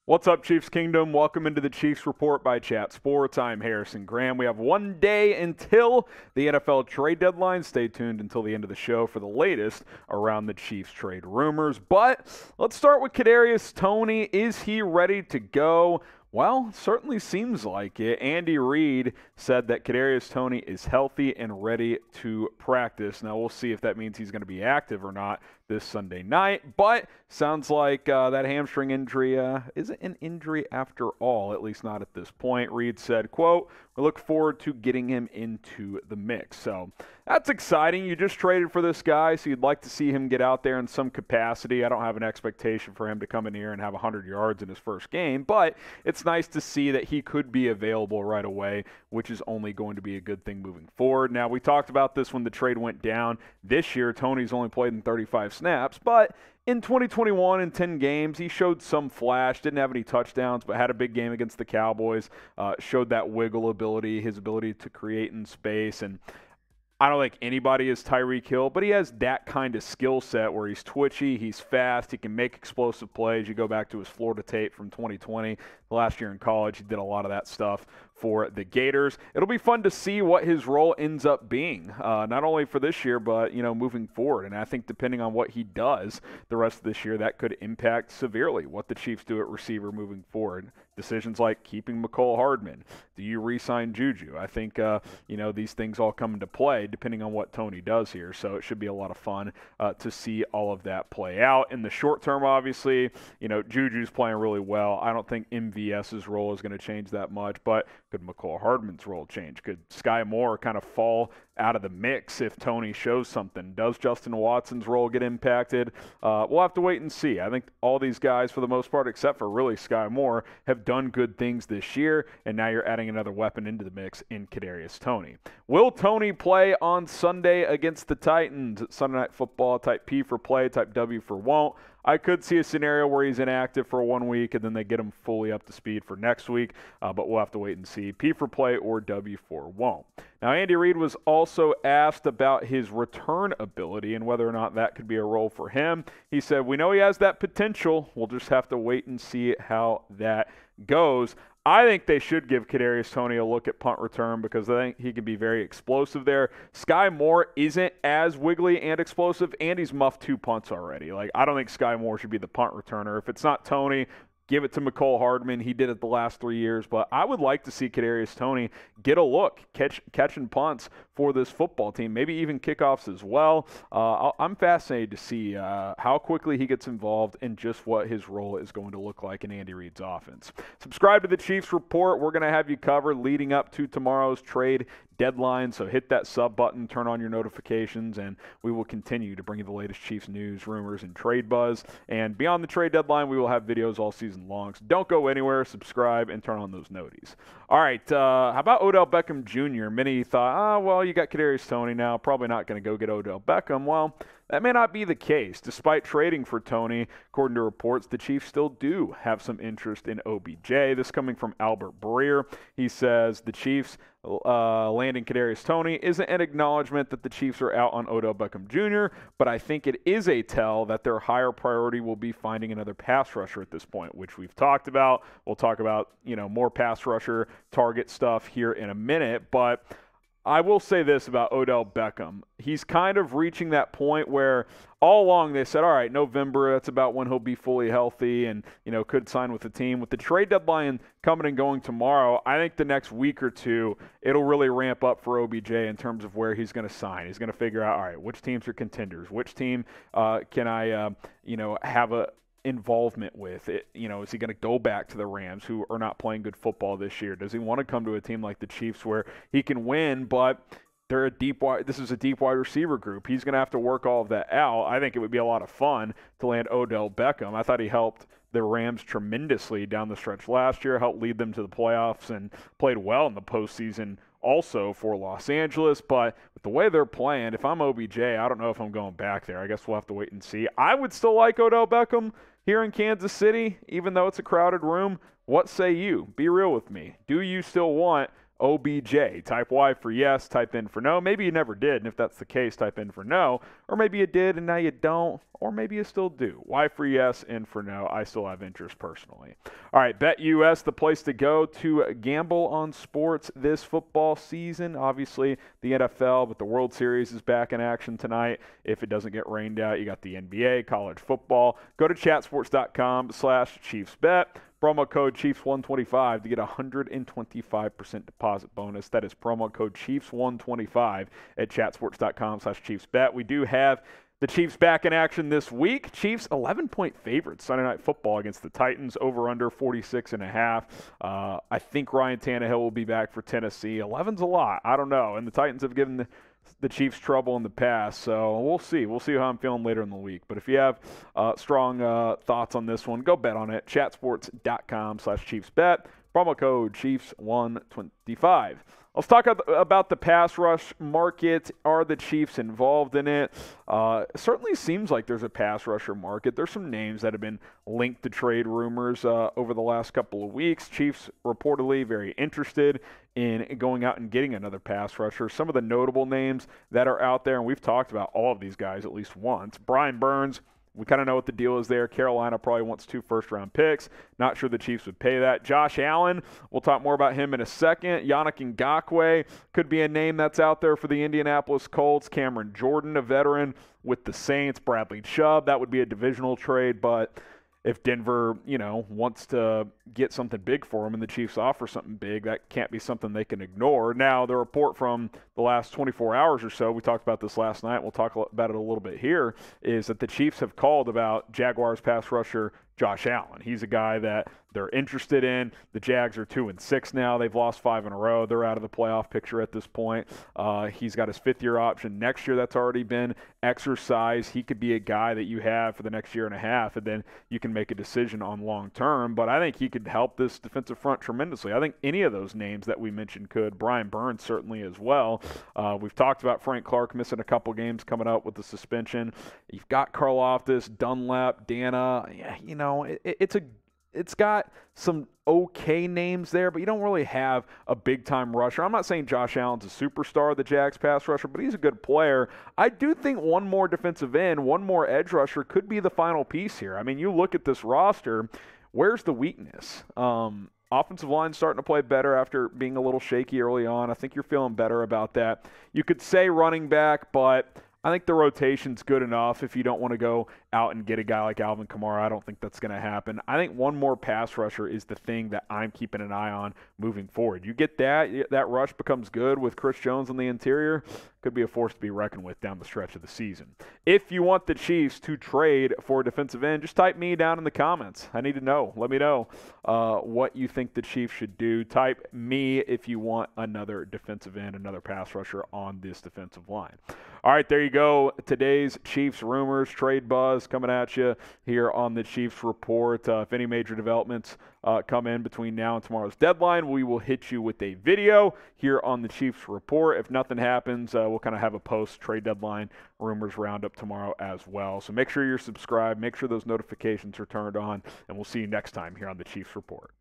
What's up, Chiefs Kingdom? Welcome into the Chiefs Report by Chat Sports. I'm Harrison Graham. We have one day until the NFL trade deadline. Stay tuned until the end of the show for the latest around the Chiefs trade rumors. But let's start with Kadarius Toney. Is he ready to go? Well, certainly seems like it. Andy Reid said that Kadarius Toney is healthy and ready to practice. Now, we'll see if that means he's going to be active or not this Sunday night. But sounds like that hamstring injury isn't an injury after all, at least not at this point. Reid said, quote, "We look forward to getting him into the mix." So that's exciting. You just traded for this guy, so you'd like to see him get out there in some capacity. I don't have an expectation for him to come in here and have 100 yards in his first game, but it's nice to see that he could be available right away, which is only going to be a good thing moving forward. Now, we talked about this when the trade went down. This year, Toney's only played in 35 snaps, but in 2021, in 10 games, he showed some flash, didn't have any touchdowns, but had a big game against the Cowboys, showed that wiggle ability, his ability to create in space, and I don't think anybody is Tyreek Hill, but he has that kind of skill set where he's twitchy, he's fast, he can make explosive plays. You go back to his Florida tape from 2020, last year in college, he did a lot of that stuff for the Gators. It'll be fun to see what his role ends up being, not only for this year, but, moving forward. And I think depending on what he does the rest of this year, that could impact severely what the Chiefs do at receiver moving forward. Decisions like keeping McCole Hardman. Do you re-sign Juju? I think, these things all come into play depending on what Toney does here. So it should be a lot of fun to see all of that play out. In the short term, obviously, Juju's playing really well. I don't think MVS's role is going to change that much, but could McCole Hardman's role change? Could Sky Moore kind of fall out of the mix if Toney shows something? Does Justin Watson's role get impacted? We'll have to wait and see. I think all these guys, for the most part, except for really Sky Moore, have done good things this year, and now you're adding another weapon into the mix in Kadarius Toney. Will Toney play on Sunday against the Titans? Sunday Night Football, type P for play, type W for won't. I could see a scenario where he's inactive for 1 week and then they get him fully up to speed for next week, but we'll have to wait and see. P for play or W for won't. Now, Andy Reid was also asked about his return ability and whether or not that could be a role for him. He said, "We know he has that potential. We'll just have to wait and see how that goes." I think they should give Kadarius Toney a look at punt return because I think he can be very explosive there. Sky Moore isn't as wiggly and explosive, and he's muffed 2 punts already. I don't think Sky Moore should be the punt returner. If it's not Toney, give it to McCole Hardman. He did it the last 3 years. But I would like to see Kadarius Toney get a look, catching punts for this football team, maybe even kickoffs as well. I'm fascinated to see how quickly he gets involved and just what his role is going to look like in Andy Reid's offense. Subscribe to the Chiefs Report. We're going to have you covered leading up to tomorrow's trade deadline, so hit that sub button, turn on your notifications, and we will continue to bring you the latest Chiefs news, rumors, and trade buzz. And beyond the trade deadline, we will have videos all season long, so don't go anywhere. Subscribe and turn on those noties. All right, how about Odell Beckham Jr.? Many thought, well, you got Kadarius Toney now, probably not going to go get Odell Beckham. Well, that may not be the case. Despite trading for Toney, according to reports, the Chiefs still do have some interest in OBJ. This coming from Albert Breer. He says the Chiefs landing Kadarius Toney isn't an acknowledgement that the Chiefs are out on Odell Beckham Jr., but I think it is a tell that their higher priority will be finding another pass rusher at this point, which we've talked about. We'll talk about, more pass rusher target stuff here in a minute, but I will say this about Odell Beckham. He's kind of reaching that point where all along they said, all right, November, that's about when he'll be fully healthy and, could sign with the team. With the trade deadline coming and going tomorrow, I think the next week or two, it'll really ramp up for OBJ in terms of where he's going to sign. He's going to figure out, all right, which teams are contenders? Which team can I, have a involvement with it? Is he going to go back to the Rams, who are not playing good football this year? Does he want to come to a team like the Chiefs where he can win, but this is a deep wide receiver group? He's going to have to work all of that out. I think it would be a lot of fun to land Odell Beckham. I thought he helped the Rams tremendously down the stretch last year, helped lead them to the playoffs, and played well in the postseason also for Los Angeles. But with the way they're playing, if I'm OBJ, I don't know if I'm going back there. I guess we'll have to wait and see. I would still like Odell Beckham here in Kansas City, even though it's a crowded room. What say you? Be real with me. Do you still want OBJ. Type Y for yes, type in for no. Maybe you never did, and if that's the case, type in for no. Or maybe you did and now you don't, or maybe you still do. Y for yes, N for no. I still have interest personally. All right, BetUS, the place to go to gamble on sports this football season. Obviously, the NFL, but the World Series is back in action tonight. If it doesn't get rained out, you got the NBA, college football. Go to chatsports.com/ChiefsBet. Promo code Chiefs125 to get a 125% deposit bonus. That is promo code Chiefs125 at chatsports.com/ChiefsBet. We do have the Chiefs back in action this week. Chiefs 11-point favorites Sunday Night Football against the Titans, over under 46.5. I think Ryan Tannehill will be back for Tennessee. 11's a lot. I don't know. And the Titans have given the Chiefs trouble in the past, so we'll see. We'll see how I'm feeling later in the week. But if you have strong thoughts on this one, go bet on it. Chatsports.com/ChiefsBet. Promo code Chiefs125. Let's talk about the pass rush market. Are the Chiefs involved in it? Certainly seems like there's a pass rusher market. There's some names that have been linked to trade rumors over the last couple of weeks. Chiefs reportedly very interested in going out and getting another pass rusher. Some of the notable names that are out there, and we've talked about all of these guys at least once. Brian Burns. We kind of know what the deal is there. Carolina probably wants 2 first-round picks. Not sure the Chiefs would pay that. Josh Allen, we'll talk more about him in a second. Yannick Ngakoue could be a name that's out there for the Indianapolis Colts. Cameron Jordan, a veteran with the Saints. Bradley Chubb, that would be a divisional trade, but if Denver, wants to get something big for him and the Chiefs offer something big, that can't be something they can ignore. Now, the report from the last 24 hours or so, we talked about this last night, we'll talk about it a little bit here, is that the Chiefs have called about Jaguars pass rusher Josh Allen. He's a guy that they're interested in. The Jags are 2-6 now. They've lost 5 in a row. They're out of the playoff picture at this point. He's got his 5th-year option next year that's already been exercised. He could be a guy that you have for the next year and a half, and then you can make a decision on long term. But I think he could help this defensive front tremendously. I think any of those names that we mentioned could. Brian Burns certainly as well. We've talked about Frank Clark missing a couple games coming up with the suspension. You've got Karlaftis, Dunlap, Dana. It's got some okay names there, but you don't really have a big-time rusher. I'm not saying Josh Allen's a superstar, the Jags pass rusher, but he's a good player. I do think one more defensive end, one more edge rusher could be the final piece here. I mean, you look at this roster, where's the weakness? Offensive line starting to play better after being a little shaky early on. I think you're feeling better about that. You could say running back, but I think the rotation's good enough if you don't want to go out and get a guy like Alvin Kamara. I don't think that's going to happen. I think one more pass rusher is the thing that I'm keeping an eye on moving forward. You get that rush becomes good with Chris Jones on the interior, could be a force to be reckoned with down the stretch of the season. If you want the Chiefs to trade for a defensive end, just type me down in the comments. I need to know. Let me know what you think the Chiefs should do. Type me if you want another defensive end, another pass rusher on this defensive line. All right, there you go. Today's Chiefs rumors, trade buzz coming at you here on the Chiefs Report. If any major developments come in between now and tomorrow's deadline, we will hit you with a video here on the Chiefs Report. If nothing happens, we'll kind of have a post-trade deadline rumors roundup tomorrow as well. So make sure you're subscribed. Make sure those notifications are turned on, and we'll see you next time here on the Chiefs Report.